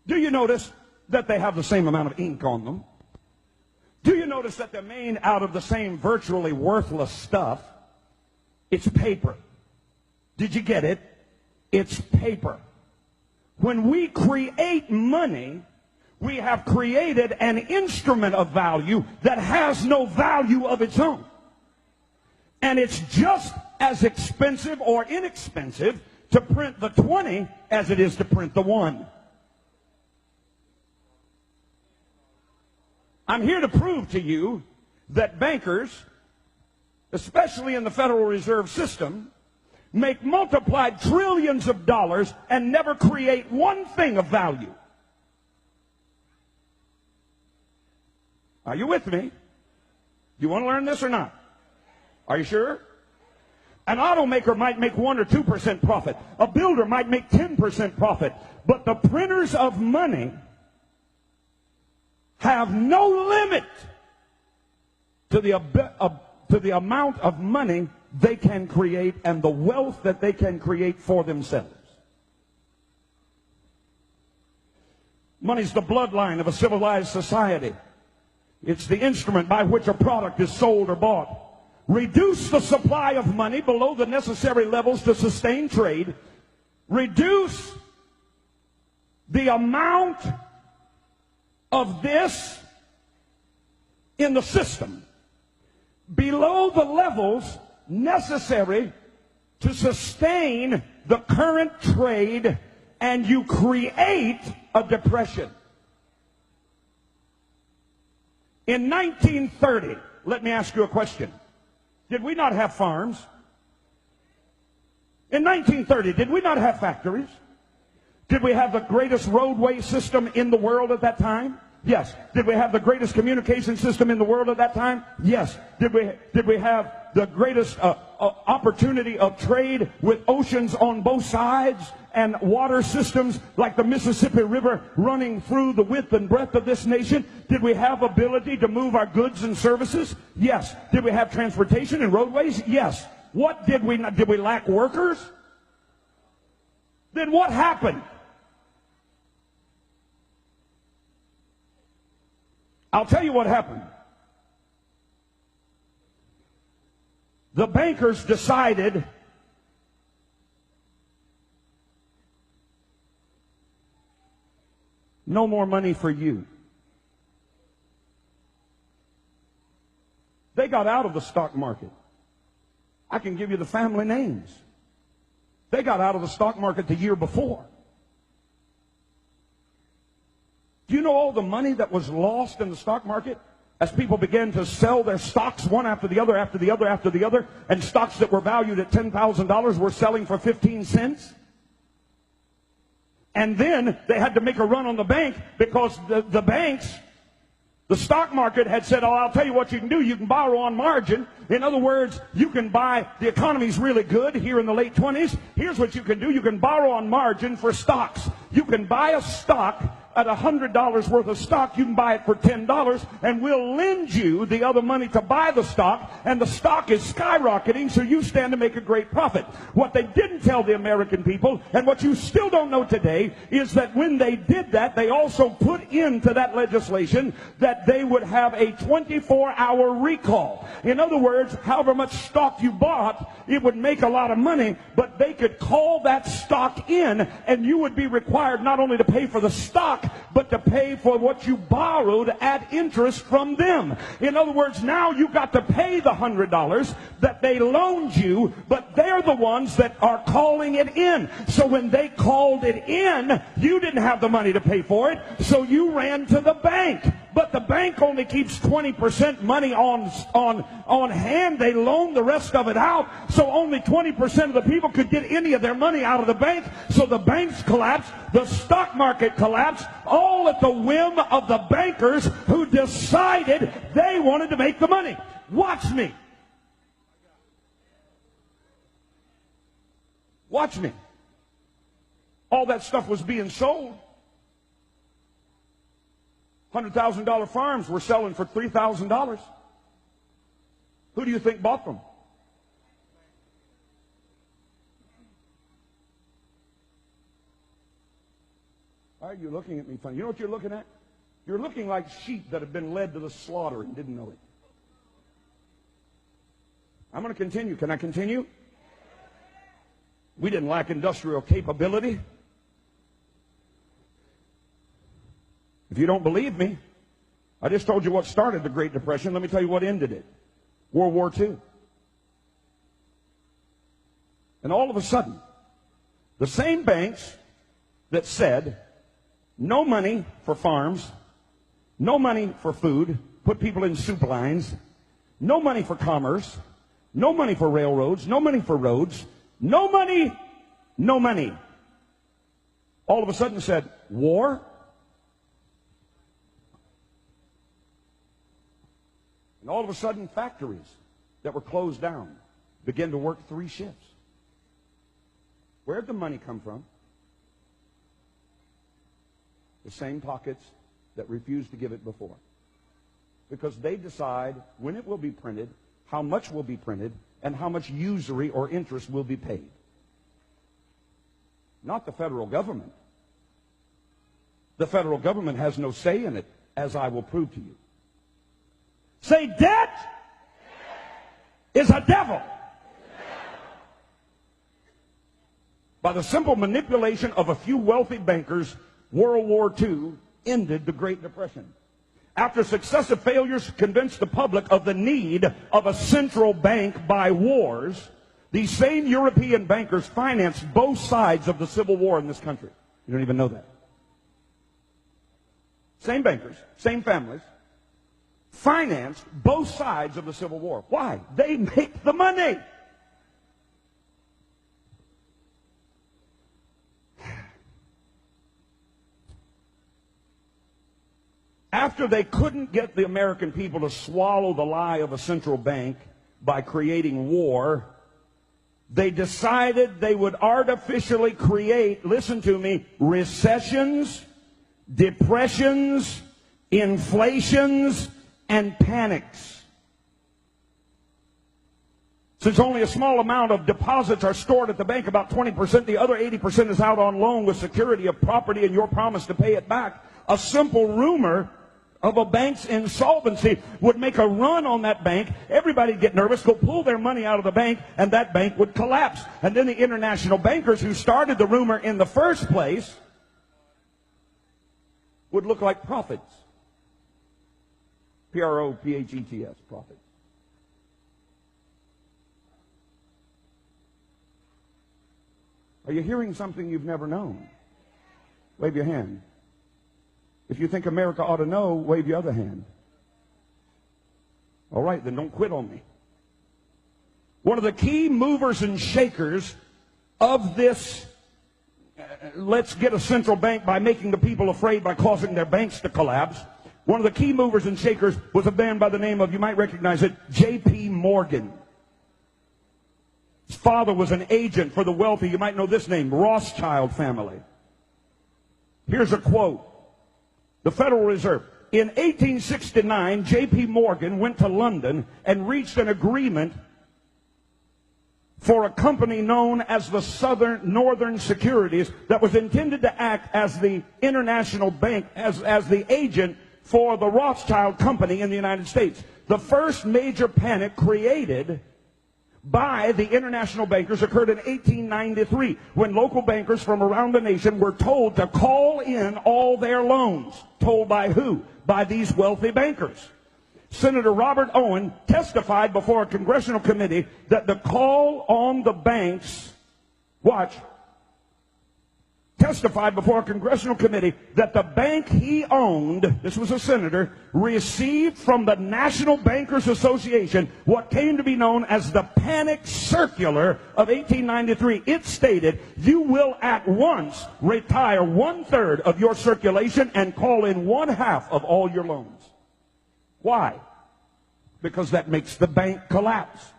Do you notice that they have the same amount of ink on them? Do you notice that they're made out of the same virtually worthless stuff? It's paper. Did you get it? It's paper. When we create money, we have created an instrument of value that has no value of its own. And it's just as expensive or inexpensive to print the 20 as it is to print the 1. I'm here to prove to you that bankers, especially in the Federal Reserve System, make multiplied trillions of dollars and never create one thing of value. Are you with me? You want to learn this or not? Are you sure? An automaker might make 1 or 2% profit. A builder might make 10% profit. But the printers of money have no limit to the amount of money they can create and the wealth that they can create for themselves. Money's the bloodline of a civilized society. It's the instrument by which a product is sold or bought. Reduce the supply of money below the necessary levels to sustain trade. Reduce the amount of this in the system below the levels necessary to sustain the current trade, and you create a depression. In 1930, let me ask you a question. Did we not have farms? In 1930, did we not have factories? Did we have the greatest roadway system in the world at that time? Yes. Did we have the greatest communication system in the world at that time? Yes. Did we have the greatest opportunity of trade with oceans on both sides and water systems like the Mississippi River running through the width and breadth of this nation? Did we have ability to move our goods and services? Yes. Did we have transportation and roadways? Yes. What did we not? Did we lack workers? Then what happened? I'll tell you what happened. The bankers decided no more money for you. They got out of the stock market. I can give you the family names. They got out of the stock market the year before. Do you know all the money that was lost in the stock market as people began to sell their stocks one after the other, after the other, after the other, and stocks that were valued at $10,000 were selling for 15 cents? And then they had to make a run on the bank because the banks, the stock market had said, oh, I'll tell you what you can do. You can borrow on margin. In other words, you can buy, the economy's really good here in the late 20s. Here's what you can do. You can borrow on margin for stocks. You can buy a stock at $100 worth of stock. You can buy it for $10, and we'll lend you the other money to buy the stock, and the stock is skyrocketing, so you stand to make a great profit. What they didn't tell the American people, and what you still don't know today, is that when they did that, they also put into that legislation that they would have a 24-hour recall. In other words, however much stock you bought, it would make a lot of money, but they could call that stock in, and you would be required not only to pay for the stock, but to pay for what you borrowed at interest from them. In other words, now you got to pay the $100 that they loaned you, but they're the ones that are calling it in. So when they called it in, you didn't have the money to pay for it, so you ran to the bank. But the bank only keeps 20% money on hand. They loan the rest of it out, so only 20% of the people could get any of their money out of the bank. So the banks collapsed, the stock market collapsed, all at the whim of the bankers who decided they wanted to make the money. Watch me. Watch me. All that stuff was being sold. $100,000 farms were selling for $3,000. Who do you think bought them? Why are you looking at me funny? You know what you're looking at? You're looking like sheep that have been led to the slaughter and didn't know it. I'm going to continue. Can I continue? We didn't lack industrial capability. If you don't believe me, I just told you what started the Great Depression. Let me tell you what ended it. World War II. And all of a sudden, the same banks that said no money for farms, no money for food, put people in soup lines, no money for commerce, no money for railroads, no money for roads, no money, no money. All of a sudden said, war? And all of a sudden, factories that were closed down began to work 3 shifts. Where'd the money come from? The same pockets that refused to give it before. Because they decide when it will be printed, how much will be printed, and how much usury or interest will be paid. Not the federal government. The federal government has no say in it, as I will prove to you. Say, debt is a devil. By the simple manipulation of a few wealthy bankers, World War II ended the Great Depression. After successive failures to convince the public of the need of a central bank by wars, these same European bankers financed both sides of the Civil War in this country. You don't even know that. Same bankers, same families, financed both sides of the Civil War. Why? They make the money. After they couldn't get the American people to swallow the lie of a central bank by creating war, they decided they would artificially create, listen to me, recessions, depressions, inflations, and panics. Since only a small amount of deposits are stored at the bank, about 20%, the other 80% is out on loan with security of property and your promise to pay it back. A simple rumor of a bank's insolvency would make a run on that bank. Everybody would get nervous, go pull their money out of the bank, and that bank would collapse. And then the international bankers who started the rumor in the first place would look like prophets. P-R-O-P-H-E-T-S, prophets. Are you hearing something you've never known? Wave your hand. If you think America ought to know, wave your other hand. All right, then don't quit on me. One of the key movers and shakers of this, let's get a central bank by making the people afraid by causing their banks to collapse. One of the key movers and shakers was a man by the name of, you might recognize it, J.P. Morgan. His father was an agent for the wealthy, you might know this name, Rothschild family. Here's a quote. The Federal Reserve. In 1869, J.P. Morgan went to London and reached an agreement for a company known as the Northern Securities that was intended to act as the international bank, as the agent for the Rothschild Company in the United States. The first major panic created by the international bankers occurred in 1893 when local bankers from around the nation were told to call in all their loans. Told by who? By these wealthy bankers. Senator Robert Owen testified before a congressional committee that the call on the banks, watch, testified before a congressional committee that the bank he owned, this was a senator, received from the National Bankers Association what came to be known as the Panic Circular of 1893. It stated, you will at once retire 1/3 of your circulation and call in 1/2 of all your loans. Why? Because that makes the bank collapse.